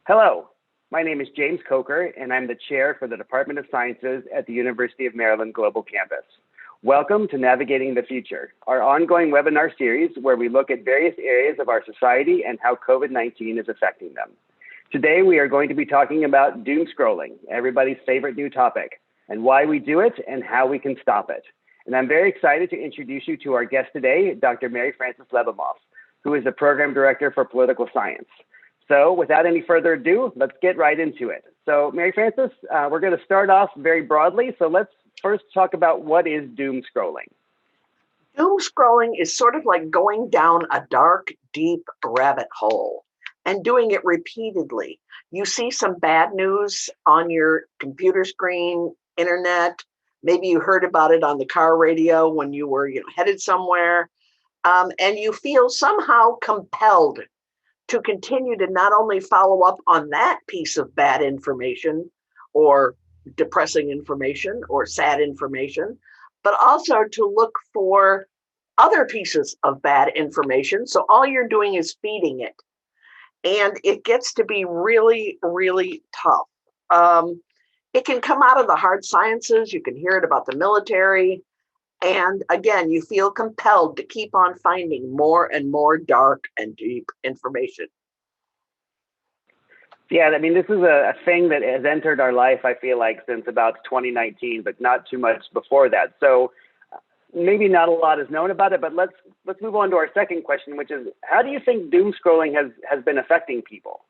Hello, my name is James Coker, and I'm the chair for the Department of Sciences at the University of Maryland Global Campus. Welcome to Navigating the Future, our ongoing webinar series where we look at various areas of our society and how COVID-19 is affecting them. Today, we are going to be talking about doomscrolling, everybody's favorite new topic, and why we do it and how we can stop it. And I'm very excited to introduce you to our guest today, Dr. Frances Lebamoff, who is the Program Director for Political Science. So without any further ado, let's get right into it. So Frances, we're going to start off very broadly. So let's first talk about what is doom scrolling. Doom scrolling is sort of like going down a dark, deep rabbit hole and doing it repeatedly. You see some bad news on your computer screen, internet. Maybe you heard about it on the car radio when you were headed somewhere. And you feel somehow compelled to continue to not only follow up on that piece of bad information or depressing information or sad information, but also to look for other pieces of bad information. So all you're doing is feeding it. And it gets to be really, really tough. It can come out of the hard sciences. You can hear it about the military. And again, you feel compelled to keep on finding more and more dark and deep information. Yeah, I mean, this is a thing that has entered our life, I feel like, since about 2019, but not too much before that. So maybe not a lot is known about it, but let's move on to our second question, which is, how do you think doom scrolling has been affecting people?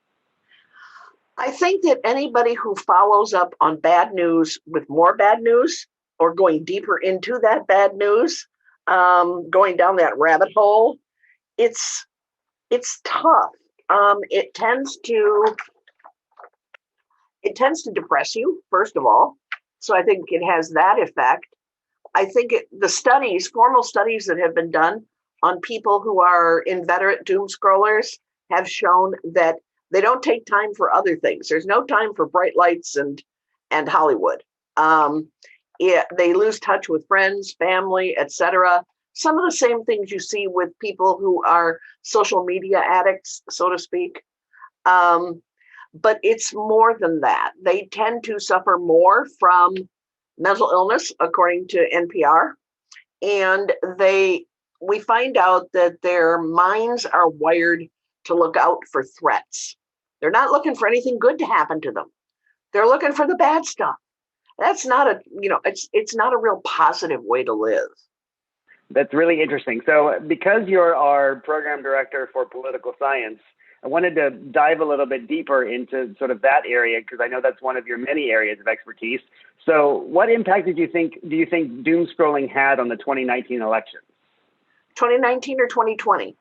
I think that anybody who follows up on bad news with more bad news, or going deeper into that bad news, going down that rabbit hole, it's tough. It tends to depress you, first of all. So I think it has that effect. I think formal studies that have been done on people who are inveterate doom scrollers have shown that they don't take time for other things. There's no time for bright lights and Hollywood. They lose touch with friends, family, etc. Some of the same things you see with people who are social media addicts, so to speak. But it's more than that. They tend to suffer more from mental illness, according to NPR. And we find out that their minds are wired to look out for threats. They're not looking for anything good to happen to them. They're looking for the bad stuff. That's not it's not a real positive way to live. That's really interesting. So because you're our program director for political science, I wanted to dive a little bit deeper into sort of that area, because I know that's one of your many areas of expertise. So what impact do you think doom scrolling had on the 2019 election? 2019 or 2020?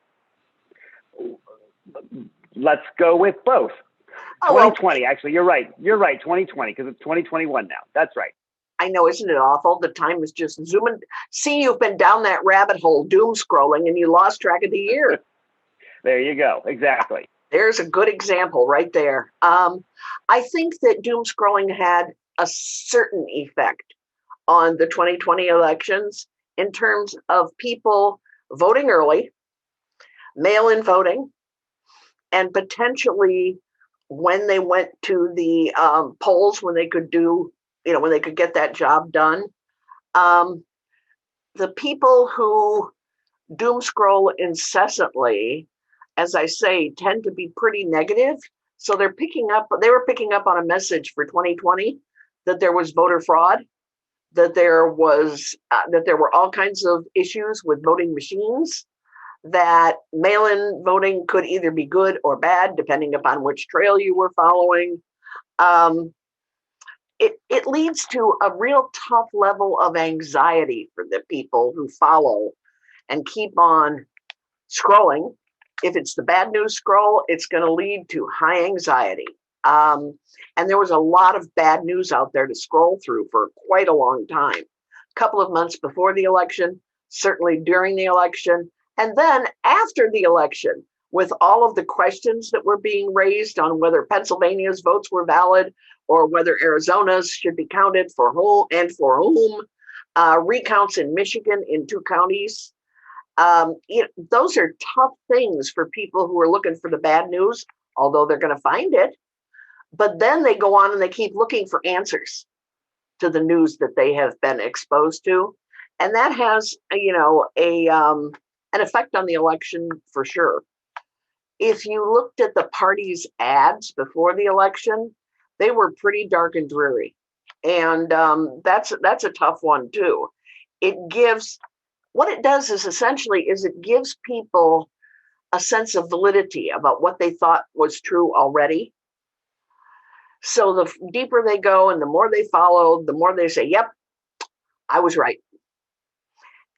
Let's go with both. Oh, 2020, actually, you're right. 2020, because it's 2021 now. That's right. I know, isn't it awful? The time is just zooming. See, you've been down that rabbit hole, doom scrolling, and you lost track of the year. There you go. Exactly. There's a good example right there. I think that doom scrolling had a certain effect on the 2020 elections in terms of people voting early, mail-in voting, and potentially when they went to the polls, when they could get that job done. The people who doom scroll incessantly, as I say, tend to be pretty negative. So they were picking up on a message for 2020 that there was voter fraud, that there were all kinds of issues with voting machines, that mail-in voting could either be good or bad, depending upon which trail you were following. It leads to a real tough level of anxiety for the people who follow and keep on scrolling. If it's the bad news scroll, it's going to lead to high anxiety. And there was a lot of bad news out there to scroll through for quite a long time. A couple of months before the election, certainly during the election, and then after the election, with all of the questions that were being raised on whether Pennsylvania's votes were valid or whether Arizona's should be counted for whom and for whom, recounts in Michigan in 2 counties. Those are tough things for people who are looking for the bad news, although they're going to find it. But then they go on and they keep looking for answers to the news that they have been exposed to. And that has, an effect on the election for sure. If you looked at the party's ads before the election, they were pretty dark and dreary. And that's a tough one too. What it does is essentially it gives people a sense of validity about what they thought was true already. So the deeper they go and the more they follow, the more they say, yep, I was right.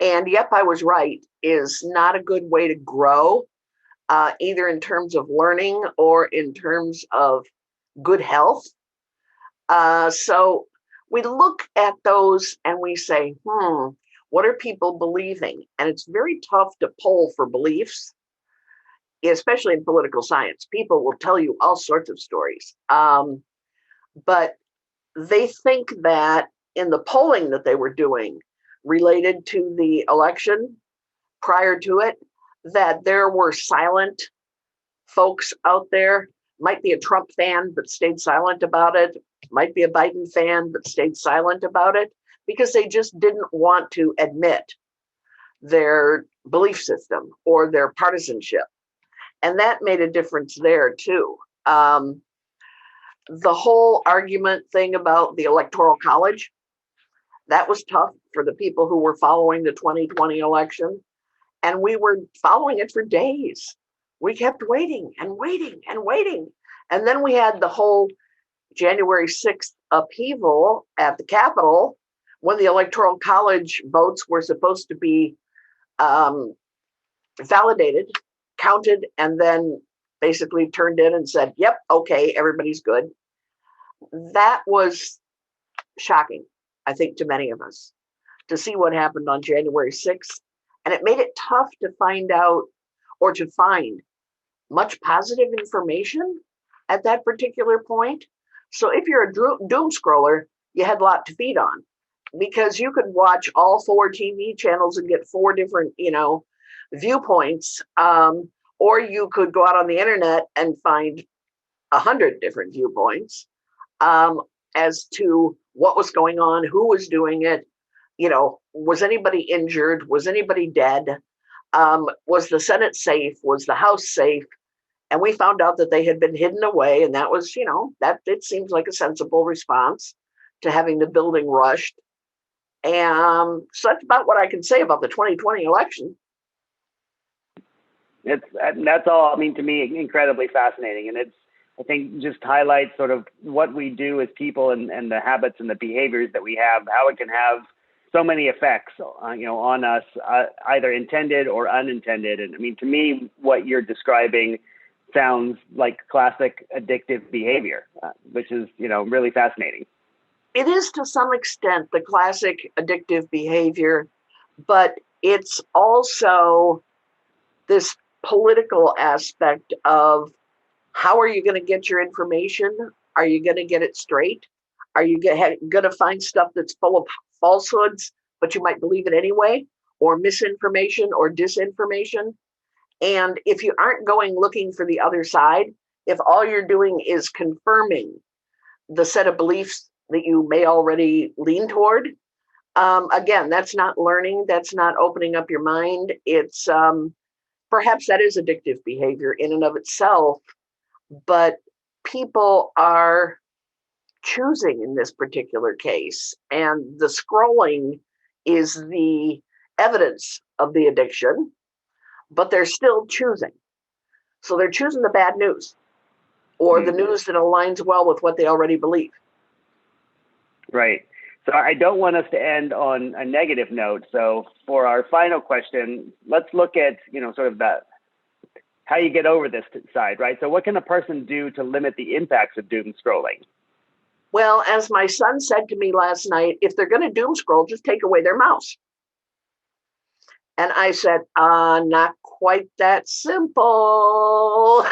And yep, I was right is not a good way to grow, either in terms of learning or in terms of good health. So we look at those and we say, what are people believing? And it's very tough to poll for beliefs, especially in political science. People will tell you all sorts of stories. But they think that in the polling that they were doing related to the election prior to it, that there were silent folks out there, might be a Trump fan, but stayed silent about it, might be a Biden fan, but stayed silent about it, because they just didn't want to admit their belief system or their partisanship. And that made a difference there too. The whole argument thing about the Electoral College, that was tough for the people who were following the 2020 election. And we were following it for days. We kept waiting and waiting and waiting. And then we had the whole January 6th upheaval at the Capitol when the Electoral College votes were supposed to be validated, counted, and then basically turned in and said, yep, okay, everybody's good. That was shocking, I think, to many of us to see what happened on January 6th. And it made it tough to find out or to find much positive information at that particular point. So if you're a doom scroller, you had a lot to feed on, because you could watch all 4 TV channels and get 4 different, viewpoints. Or you could go out on the internet and find 100 different viewpoints as to what was going on, who was doing it, was anybody injured, was anybody dead, was the Senate safe, was the House safe? And we found out that they had been hidden away, and that was, that it seems like a sensible response to having the building rushed. And so that's about what I can say about the 2020 election. That's all. I mean, to me, incredibly fascinating, and I think just highlights sort of what we do as people and the habits and the behaviors that we have, how it can have so many effects, on us, either intended or unintended. And I mean, to me, what you're describing sounds like classic addictive behavior, which is, really fascinating. It is to some extent the classic addictive behavior, but it's also this political aspect of how are you going to get your information? Are you going to get it straight? Are you going to find stuff that's full of falsehoods, but you might believe it anyway, or misinformation or disinformation? And if you aren't going looking for the other side, if all you're doing is confirming the set of beliefs that you may already lean toward, again, that's not learning. That's not opening up your mind. It's perhaps that is addictive behavior in and of itself, but people are choosing in this particular case. And the scrolling is the evidence of the addiction, but they're still choosing. So they're choosing the bad news or the news that aligns well with what they already believe. Right. So I don't want us to end on a negative note. So for our final question, let's look at, sort of that, how you get over this side, right? So what can a person do to limit the impacts of doom scrolling? Well, as my son said to me last night, if they're going to doom scroll, just take away their mouse. And I said, not quite that simple.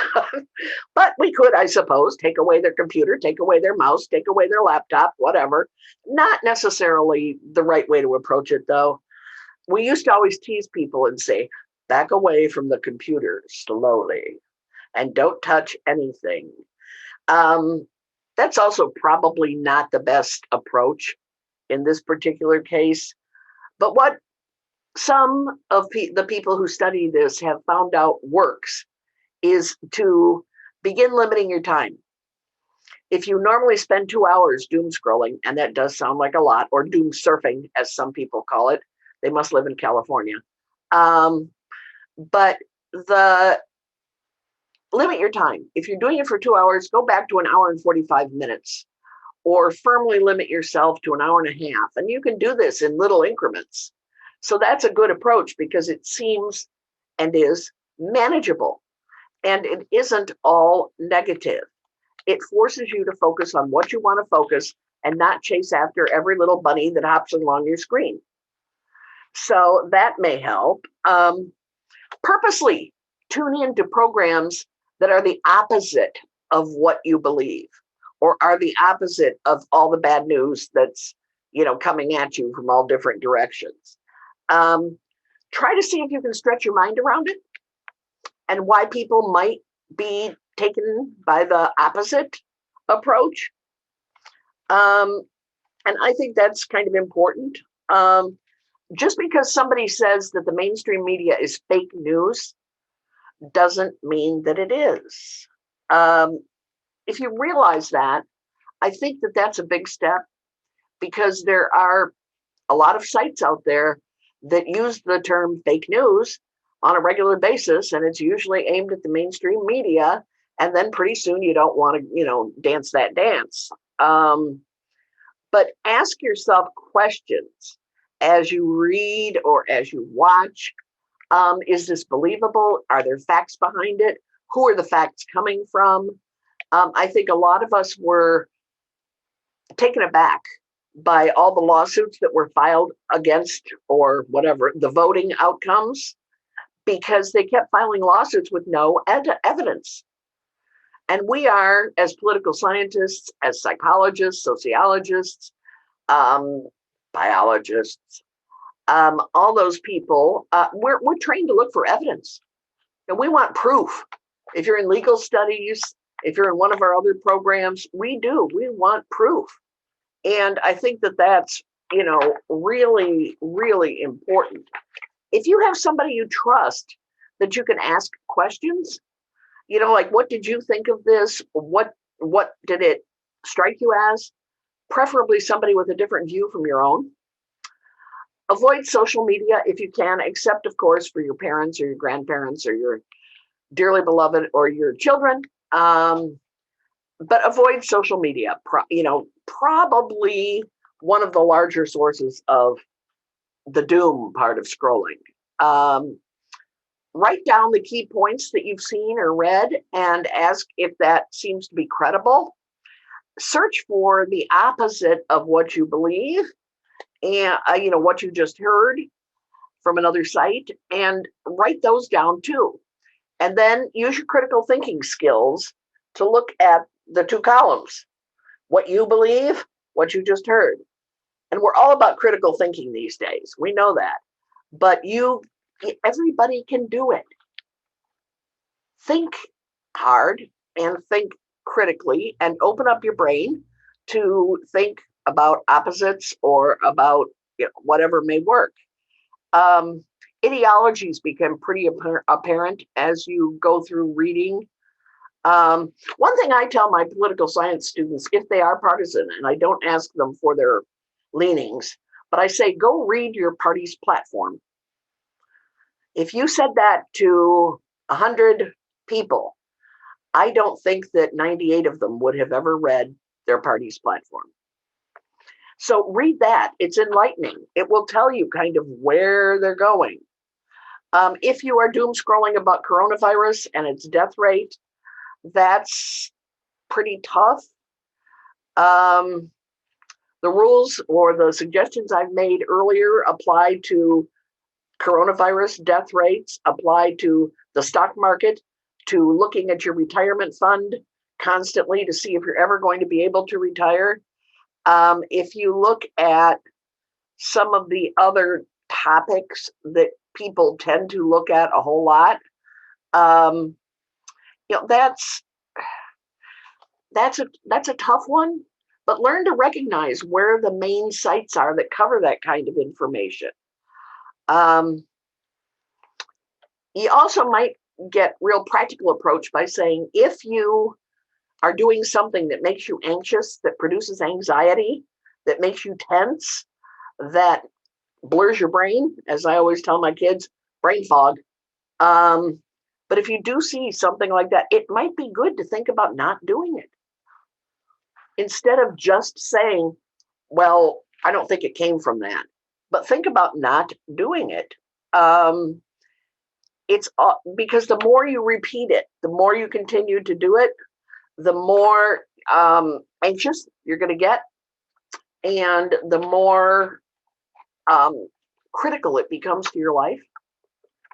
But we could, I suppose, take away their computer, take away their mouse, take away their laptop, whatever. Not necessarily the right way to approach it, though. We used to always tease people and say, back away from the computer slowly and don't touch anything. That's also probably not the best approach in this particular case. But what some of the people who study this have found out works is to begin limiting your time. If you normally spend 2 hours doom scrolling, and that does sound like a lot, or doom surfing, as some people call it, they must live in California. But the limit your time. If you're doing it for 2 hours, go back to an hour and 45 minutes, or firmly limit yourself to an hour and a half. And you can do this in little increments. So that's a good approach because it seems and is manageable. And it isn't all negative. It forces you to focus on what you want to focus and not chase after every little bunny that hops along your screen. So that may help. Purposely tune into programs that are the opposite of what you believe, or are the opposite of all the bad news that's, coming at you from all different directions. Try to see if you can stretch your mind around it and why people might be taken by the opposite approach. And I think that's kind of important. Just because somebody says that the mainstream media is fake news doesn't mean that it is. If you realize that, I think that that's a big step, because there are a lot of sites out there that use the term fake news on a regular basis, and it's usually aimed at the mainstream media. And then pretty soon you don't want to, dance that dance. But ask yourself questions as you read or as you watch. Is this believable? Are there facts behind it? Who are the facts coming from? I think a lot of us were taken aback by all the lawsuits that were filed against, or whatever, the voting outcomes, because they kept filing lawsuits with no evidence. And we are, as political scientists, as psychologists, sociologists, biologists, all those people, we're trained to look for evidence. And we want proof. If you're in legal studies, if you're in one of our other programs, we want proof. And I think that that's, really, really important. If you have somebody you trust that you can ask questions, like, what did you think of this? What did it strike you as? Preferably somebody with a different view from your own. Avoid social media if you can, except, of course, for your parents or your grandparents or your dearly beloved or your children. But avoid social media. Probably one of the larger sources of the doom part of scrolling. Write down the key points that you've seen or read and ask if that seems to be credible. Search for the opposite of what you believe and what you just heard from another site, and write those down too. And then use your critical thinking skills to look at the two columns: what you believe, what you just heard. And we're all about critical thinking these days. We know that. But everybody can do it. Think hard and think critically, and open up your brain to think about opposites or about whatever may work. Ideologies become pretty apparent as you go through reading. One thing I tell my political science students, if they are partisan, and I don't ask them for their leanings, but I say, go read your party's platform. If you said that to 100 people, I don't think that 98 of them would have ever read their party's platform. So read that. It's enlightening. It will tell you kind of where they're going. If you are doom scrolling about coronavirus and its death rate, that's pretty tough. The rules or the suggestions I've made earlier apply to coronavirus death rates, apply to the stock market, to looking at your retirement fund constantly to see if you're ever going to be able to retire. If you look at some of the other topics that people tend to look at a whole lot, that's that's a tough one, but learn to recognize where the main sites are that cover that kind of information. You also might get real practical approach by saying, if you are doing something that makes you anxious, that produces anxiety, that makes you tense, that blurs your brain, as I always tell my kids, brain fog. But if you do see something like that, it might be good to think about not doing it. Instead of just saying, well, I don't think it came from that, but think about not doing it. It's because the more you repeat it, the more you continue to do it, the more anxious you're going to get, and the more critical it becomes to your life.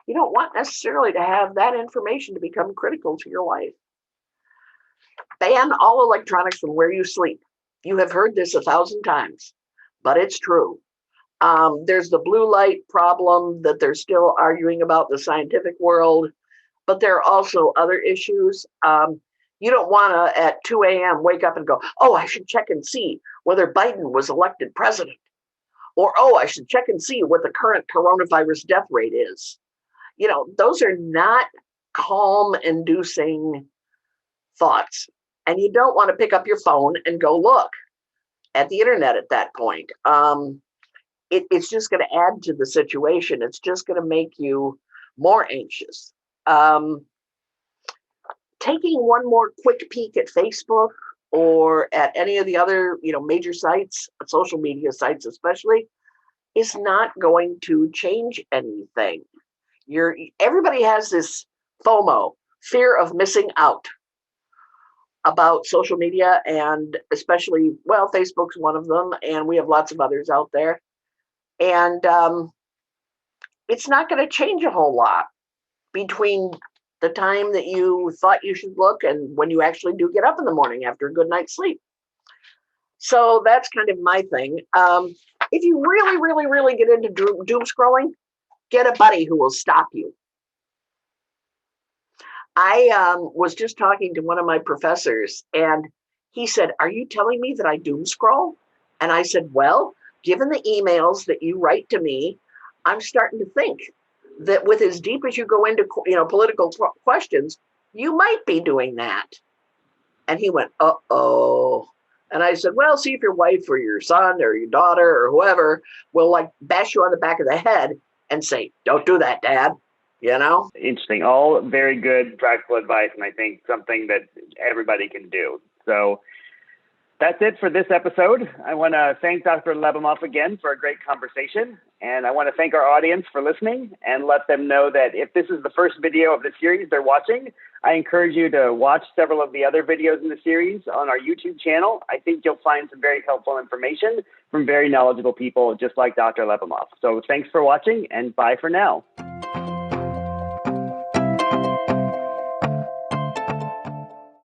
You don't want necessarily to have that information to become critical to your life. Ban all electronics from where you sleep. You have heard this 1,000 times, but it's true. There's the blue light problem that they're still arguing about in the scientific world, but there are also other issues. You don't want to, at 2 a.m., wake up and go, oh, I should check and see whether Biden was elected president. Or, oh, I should check and see what the current coronavirus death rate is. You know, those are not calm-inducing thoughts. And you don't want to pick up your phone and go look at the internet at that point. It's just going to add to the situation. It's just going to make you more anxious. Taking one more quick peek at Facebook or at any of the other, major sites, social media sites especially, is not going to change anything. Everybody has this FOMO, fear of missing out, about social media, and especially, Facebook's one of them, and we have lots of others out there. And it's not going to change a whole lot between the time that you thought you should look and when you actually do get up in the morning after a good night's sleep. So that's kind of my thing. If you really, really, really get into doom scrolling, get a buddy who will stop you. I was just talking to one of my professors, and he said, "Are you telling me that I doom scroll?" And I said, well, given the emails that you write to me, I'm starting to think that with as deep as you go into political questions, you might be doing that. And he went, uh-oh. And I said, well, see if your wife or your son or your daughter or whoever will bash you on the back of the head and say, don't do that, Dad. Interesting. All very good practical advice, and I think something that everybody can do. So that's it for this episode. I want to thank Dr. Lebamoff again for a great conversation, and I want to thank our audience for listening and let them know that if this is the first video of the series they're watching, I encourage you to watch several of the other videos in the series on our YouTube channel. I think you'll find some very helpful information from very knowledgeable people just like Dr. Lebamoff. So thanks for watching, and bye for now.